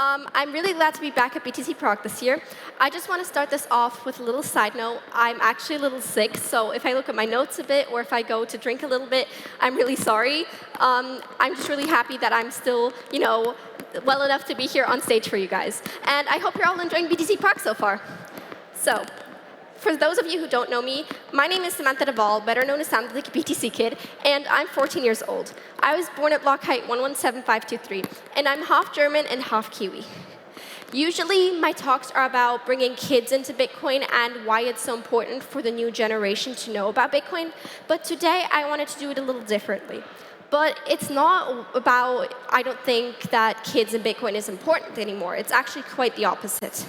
I'm really glad to be back at BTC Prague this year. I just want to start this off with a little side note. I'm actually a little sick, so if I look at my notes a bit or if I go to drink a little bit, I'm really sorry. I'm just really happy that I'm still, well enough to be here on stage for you guys. And I hope you're all enjoying BTC Prague so far. So, for those of you who don't know me, my name is Samantha de Waal, better known as Sam the BTC Kid, and I'm 14 years old. I was born at block height 117523, and I'm half German and half Kiwi. Usually, my talks are about bringing kids into Bitcoin and why it's so important for the new generation to know about Bitcoin, but today I wanted to do it a little differently. But it's not about, I don't think that kids in Bitcoin is important anymore. It's actually quite the opposite.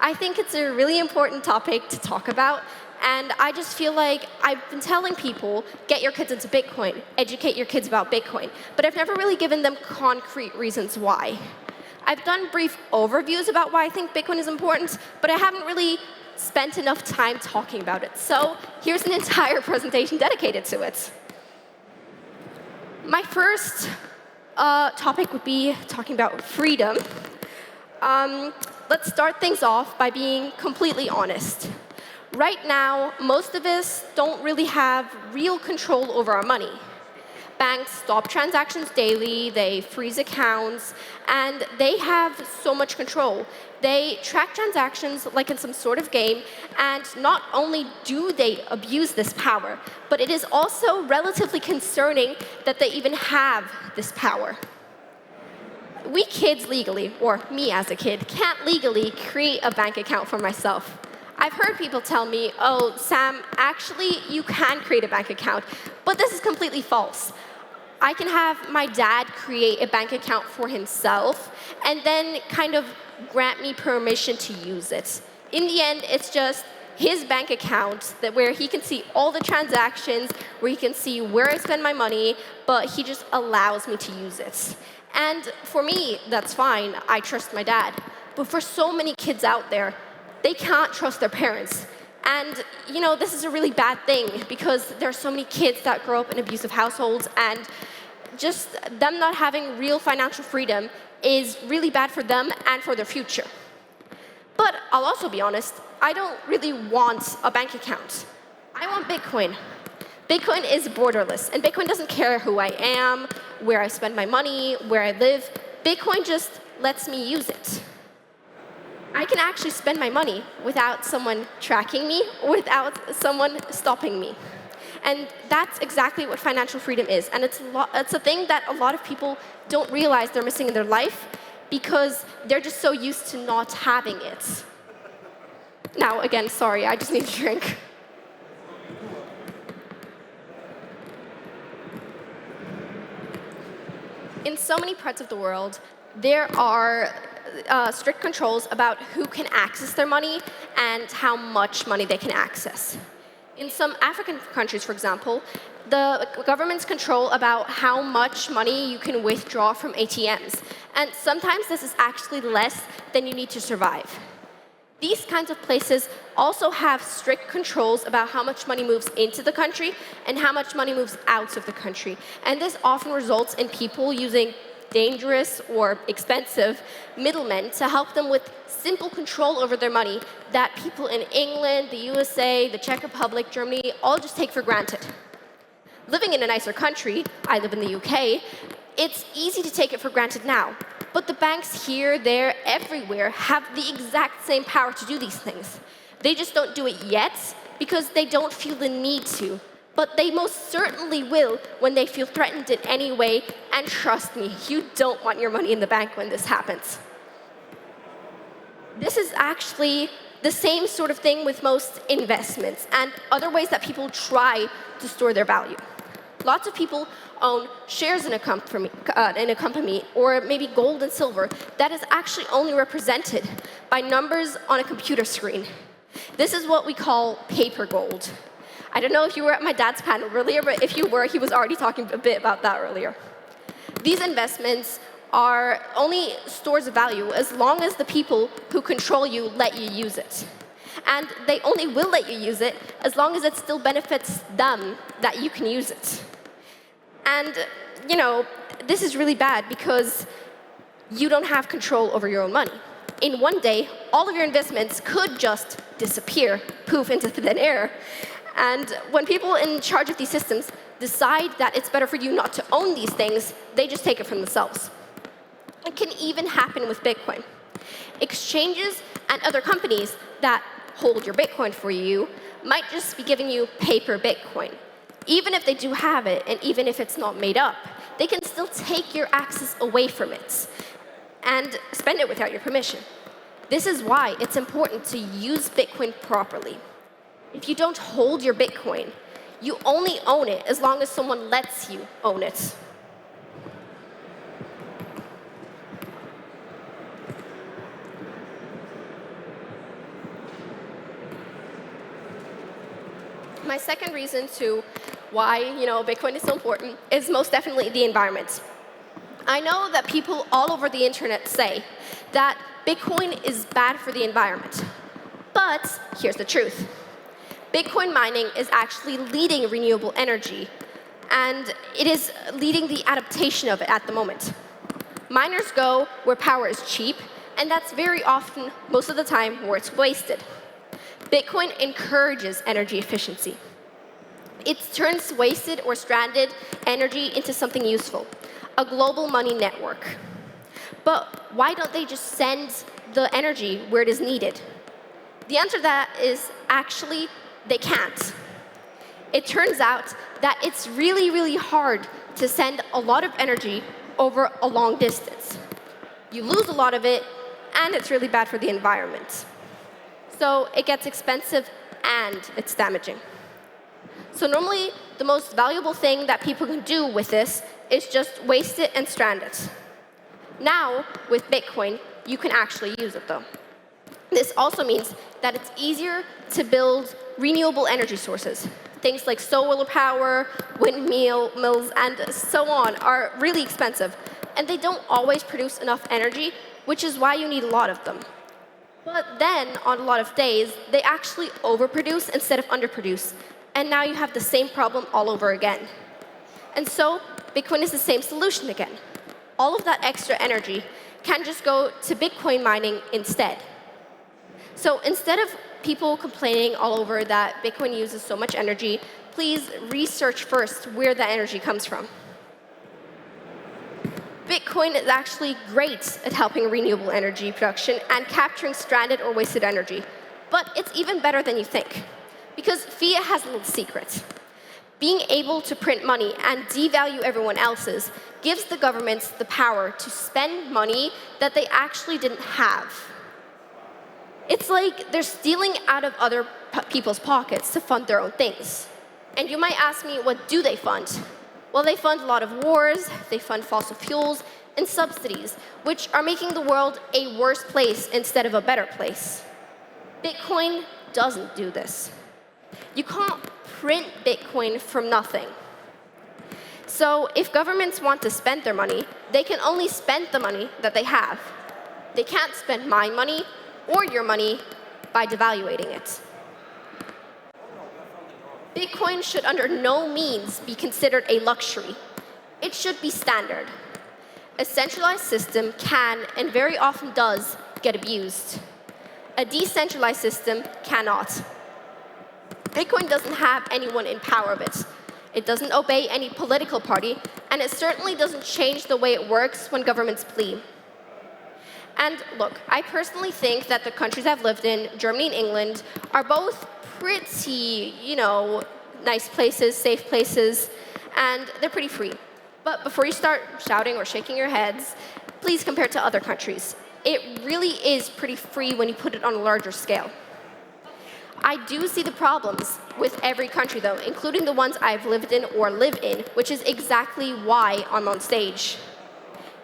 I think it's a really important topic to talk about, and I just feel like I've been telling people, get your kids into Bitcoin, educate your kids about Bitcoin, but I've never really given them concrete reasons why. I've done brief overviews about why I think Bitcoin is important, but I haven't really spent enough time talking about it. So here's an entire presentation dedicated to it. My first topic would be talking about freedom. Let's start things off by being completely honest. Right now, most of us don't really have real control over our money. Banks stop transactions daily, they freeze accounts, and they have so much control. They track transactions like in some sort of game, and not only do they abuse this power, but it is also relatively concerning that they even have this power. We kids legally, or me as a kid, can't legally create a bank account for myself. I've heard people tell me, oh, Sam, actually, you can create a bank account, but this is completely false. I can have my dad create a bank account for himself and then kind of grant me permission to use it. In the end, it's just his bank account where he can see all the transactions, where he can see where I spend my money, but he just allows me to use it. And for me, that's fine. I trust my dad. But for so many kids out there, they can't trust their parents. And, this is a really bad thing because there are so many kids that grow up in abusive households, and just them not having real financial freedom is really bad for them and for their future. But I'll also be honest, I don't really want a bank account. I want Bitcoin. Bitcoin is borderless, and Bitcoin doesn't care who I am, where I spend my money, where I live. Bitcoin just lets me use it. I can actually spend my money without someone tracking me, without someone stopping me. And that's exactly what financial freedom is. And it's a thing that a lot of people don't realize they're missing in their life because they're just so used to not having it. Now, again, sorry, I just need a drink. In so many parts of the world, there are strict controls about who can access their money and how much money they can access. In some African countries, for example, the governments control about how much money you can withdraw from ATMs. And sometimes this is actually less than you need to survive. These kinds of places also have strict controls about how much money moves into the country and how much money moves out of the country. And this often results in people using dangerous or expensive middlemen to help them with simple control over their money that people in England, the USA, the Czech Republic, Germany, all just take for granted. Living in a nicer country, I live in the UK, it's easy to take it for granted now. But the banks here, there, everywhere have the exact same power to do these things. They just don't do it yet because they don't feel the need to. But they most certainly will when they feel threatened in any way, and trust me, you don't want your money in the bank when this happens. This is actually the same sort of thing with most investments and other ways that people try to store their value. Lots of people own shares in a company, or maybe gold and silver that is actually only represented by numbers on a computer screen. This is what we call paper gold. I don't know if you were at my dad's panel earlier, but if you were, he was already talking a bit about that earlier. These investments are only stores of value as long as the people who control you let you use it. And they only will let you use it as long as it still benefits them that you can use it. And, this is really bad because you don't have control over your own money. In one day, all of your investments could just disappear, poof, into thin air. And when people in charge of these systems decide that it's better for you not to own these things, they just take it from themselves. It can even happen with Bitcoin. Exchanges and other companies that hold your Bitcoin for you might just be giving you paper Bitcoin. Even if they do have it, and even if it's not made up, they can still take your access away from it and spend it without your permission. This is why it's important to use Bitcoin properly. If you don't hold your Bitcoin, you only own it as long as someone lets you own it. My second reason to why Bitcoin is so important is most definitely the environment. I know that people all over the internet say that Bitcoin is bad for the environment. But here's the truth. Bitcoin mining is actually leading renewable energy, and it is leading the adaptation of it at the moment. Miners go where power is cheap, and that's very often, most of the time, where it's wasted. Bitcoin encourages energy efficiency. It turns wasted or stranded energy into something useful, a global money network. But why don't they just send the energy where it is needed? The answer to that is actually they can't. It turns out that it's really, really hard to send a lot of energy over a long distance. You lose a lot of it, and it's really bad for the environment. So it gets expensive, and it's damaging. So normally, the most valuable thing that people can do with this is just waste it and strand it. Now, with Bitcoin, you can actually use it, though. This also means that it's easier to build renewable energy sources. Things like solar power, windmills, and so on are really expensive, and they don't always produce enough energy, which is why you need a lot of them. But then, on a lot of days, they actually overproduce instead of underproduce, and now you have the same problem all over again. And so, Bitcoin is the same solution again. All of that extra energy can just go to Bitcoin mining instead. So instead of people complaining all over that Bitcoin uses so much energy, please research first where that energy comes from. Bitcoin is actually great at helping renewable energy production and capturing stranded or wasted energy. But it's even better than you think, because fiat has a little secret. Being able to print money and devalue everyone else's gives the governments the power to spend money that they actually didn't have. It's like they're stealing out of other people's pockets to fund their own things. And you might ask me, what do they fund? Well, they fund a lot of wars, they fund fossil fuels, and subsidies, which are making the world a worse place instead of a better place. Bitcoin doesn't do this. You can't print Bitcoin from nothing. So if governments want to spend their money, they can only spend the money that they have. They can't spend my money or your money by devaluating it. Bitcoin should under no means be considered a luxury. It should be standard. A centralized system can, and very often does, get abused. A decentralized system cannot. Bitcoin doesn't have anyone in power of it. It doesn't obey any political party, and it certainly doesn't change the way it works when governments plead. And look, I personally think that the countries I've lived in, Germany and England, are both pretty, nice places, safe places, and they're pretty free. But before you start shouting or shaking your heads, please compare it to other countries. It really is pretty free when you put it on a larger scale. I do see the problems with every country, though, including the ones I've lived in or live in, which is exactly why I'm on stage.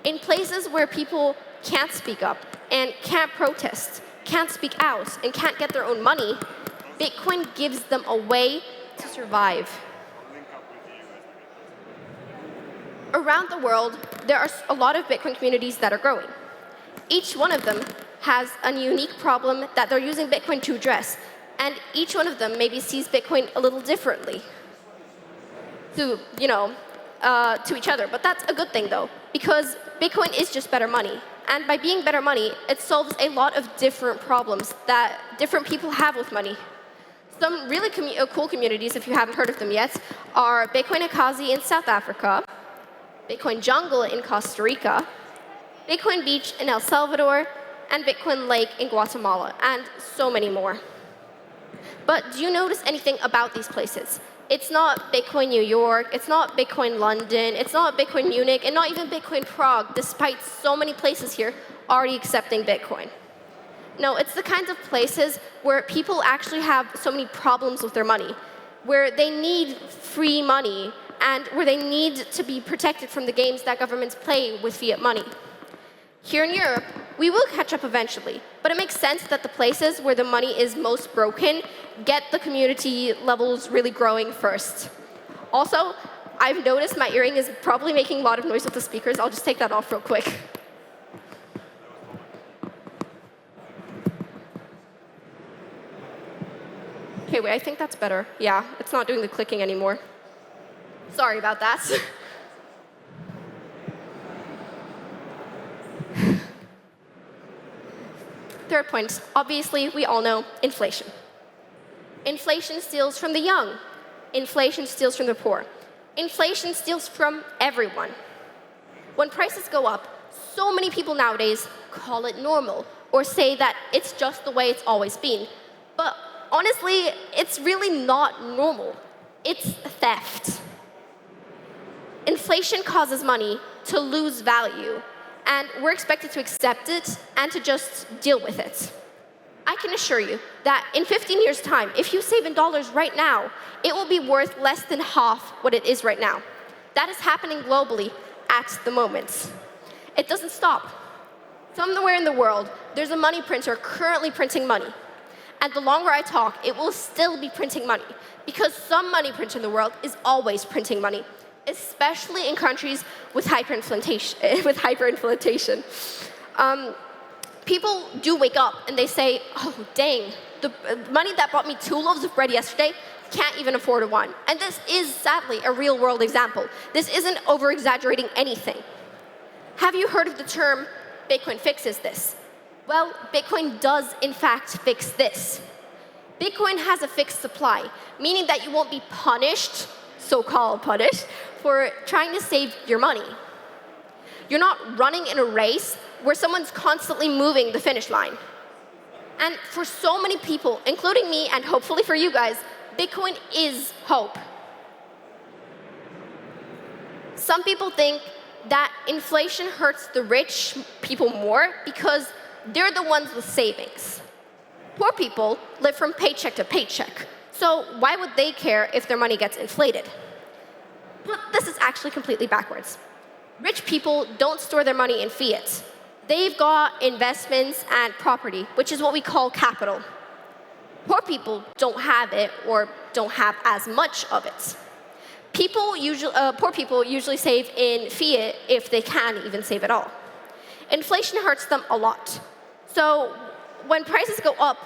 In places where people can't speak up and can't protest, can't speak out, and can't get their own money, Bitcoin gives them a way to survive. Around the world, there are a lot of Bitcoin communities that are growing. Each one of them has a unique problem that they're using Bitcoin to address, and each one of them maybe sees Bitcoin a little differently to each other. But that's a good thing, though, because Bitcoin is just better money. And by being better money, it solves a lot of different problems that different people have with money. Some really cool communities, if you haven't heard of them yet, are Bitcoin Akazi in South Africa, Bitcoin Jungle in Costa Rica, Bitcoin Beach in El Salvador, and Bitcoin Lake in Guatemala, and so many more. But do you notice anything about these places? It's not Bitcoin New York, it's not Bitcoin London, it's not Bitcoin Munich, and not even Bitcoin Prague, despite so many places here already accepting Bitcoin. No, it's the kinds of places where people actually have so many problems with their money, where they need free money, and where they need to be protected from the games that governments play with fiat money. Here in Europe, we will catch up eventually, but it makes sense that the places where the money is most broken get the community levels really growing first. Also, I've noticed my earring is probably making a lot of noise with the speakers. I'll just take that off real quick. Okay, wait, I think that's better. Yeah, it's not doing the clicking anymore. Sorry about that. Third point, obviously, we all know inflation. Inflation steals from the young. Inflation steals from the poor. Inflation steals from everyone. When prices go up, so many people nowadays call it normal or say that it's just the way it's always been. But honestly, it's really not normal. It's theft. Inflation causes money to lose value, and we're expected to accept it and to just deal with it. I can assure you that in 15 years' time, if you save in dollars right now, it will be worth less than half what it is right now. That is happening globally at the moment. It doesn't stop. Somewhere in the world, there's a money printer currently printing money. And the longer I talk, it will still be printing money, because some money printer in the world is always printing money, especially in countries with hyperinflation. People do wake up and they say, oh, dang, the money that bought me 2 loaves of bread yesterday can't even afford one. And this is, sadly, a real-world example. This isn't over-exaggerating anything. Have you heard of the term, Bitcoin fixes this? Well, Bitcoin does, in fact, fix this. Bitcoin has a fixed supply, meaning that you won't be punished, so-called punished, for trying to save your money. You're not running in a race where someone's constantly moving the finish line. And for so many people, including me and hopefully for you guys, Bitcoin is hope. Some people think that inflation hurts the rich people more because they're the ones with savings. Poor people live from paycheck to paycheck, so why would they care if their money gets inflated? But this is actually completely backwards. Rich people don't store their money in fiat. They've got investments and property, which is what we call capital. Poor people don't have it or don't have as much of it. Poor people usually save in fiat if they can even save at all. Inflation hurts them a lot. So when prices go up,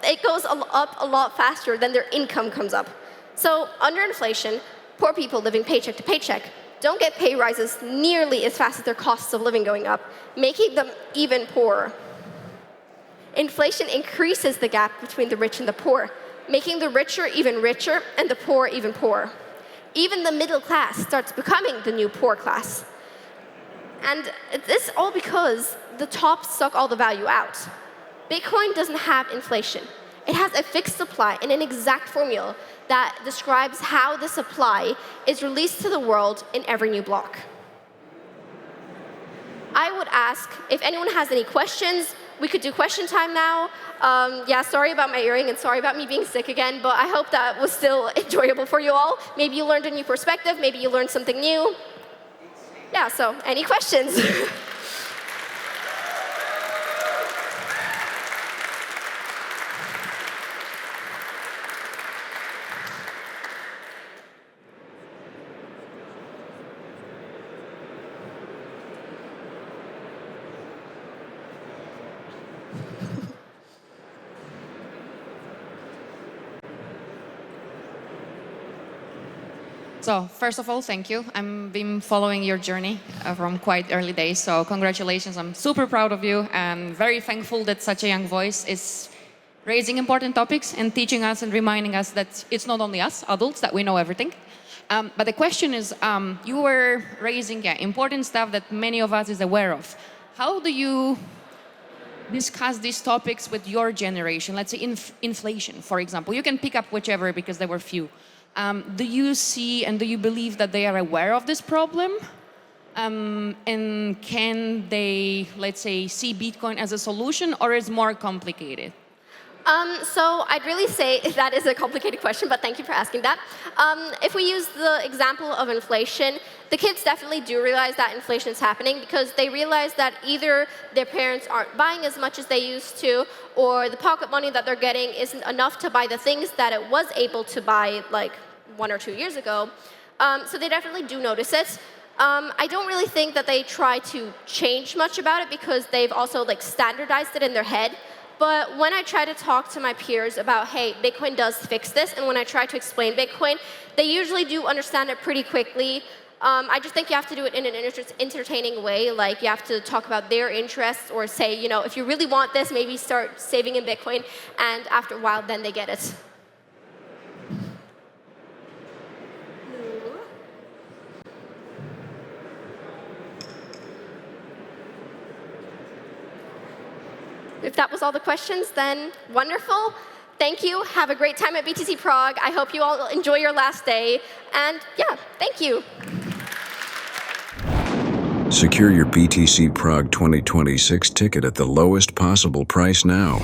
it goes up a lot faster than their income comes up. So under inflation, poor people living paycheck to paycheck don't get pay rises nearly as fast as their costs of living going up, making them even poorer. Inflation increases the gap between the rich and the poor, making the richer even richer and the poor even poorer. Even the middle class starts becoming the new poor class. And this all because the top suck all the value out. Bitcoin doesn't have inflation. It has a fixed supply and an exact formula that describes how the supply is released to the world in every new block. I would ask if anyone has any questions. We could do question time now. Yeah, sorry about my earring and sorry about me being sick again, but I hope that was still enjoyable for you all. Maybe you learned a new perspective, maybe you learned something new. Yeah, so any questions? So first of all, thank you. I've been following your journey from quite early days, so congratulations. I'm super proud of you and very thankful that such a young voice is raising important topics and teaching us and reminding us that it's not only us, adults, that we know everything. But the question is, you were raising important stuff that many of us is aware of. How do you discuss these topics with your generation? Let's say inflation, for example. You can pick up whichever because there were few. Do you see and do you believe that they are aware of this problem? And can they, let's say, see Bitcoin as a solution, or is more complicated? So I'd really say that is a complicated question, but thank you for asking that. If we use the example of inflation, the kids definitely do realize that inflation is happening because they realize that either their parents aren't buying as much as they used to, or the pocket money that they're getting isn't enough to buy the things that it was able to buy like 1 or 2 years ago. So they definitely do notice it. I don't really think that they try to change much about it because they've also like standardized it in their head. But when I try to talk to my peers about, hey, Bitcoin does fix this, and when I try to explain Bitcoin, they usually do understand it pretty quickly. I just think you have to do it in an entertaining way. Like you have to talk about their interests or say, you know, if you really want this, maybe start saving in Bitcoin. And after a while, then they get it. If that was all the questions, then wonderful. Thank you. Have a great time at BTC Prague. I hope you all enjoy your last day. And yeah, thank you. Secure your BTC Prague 2026 ticket at the lowest possible price now.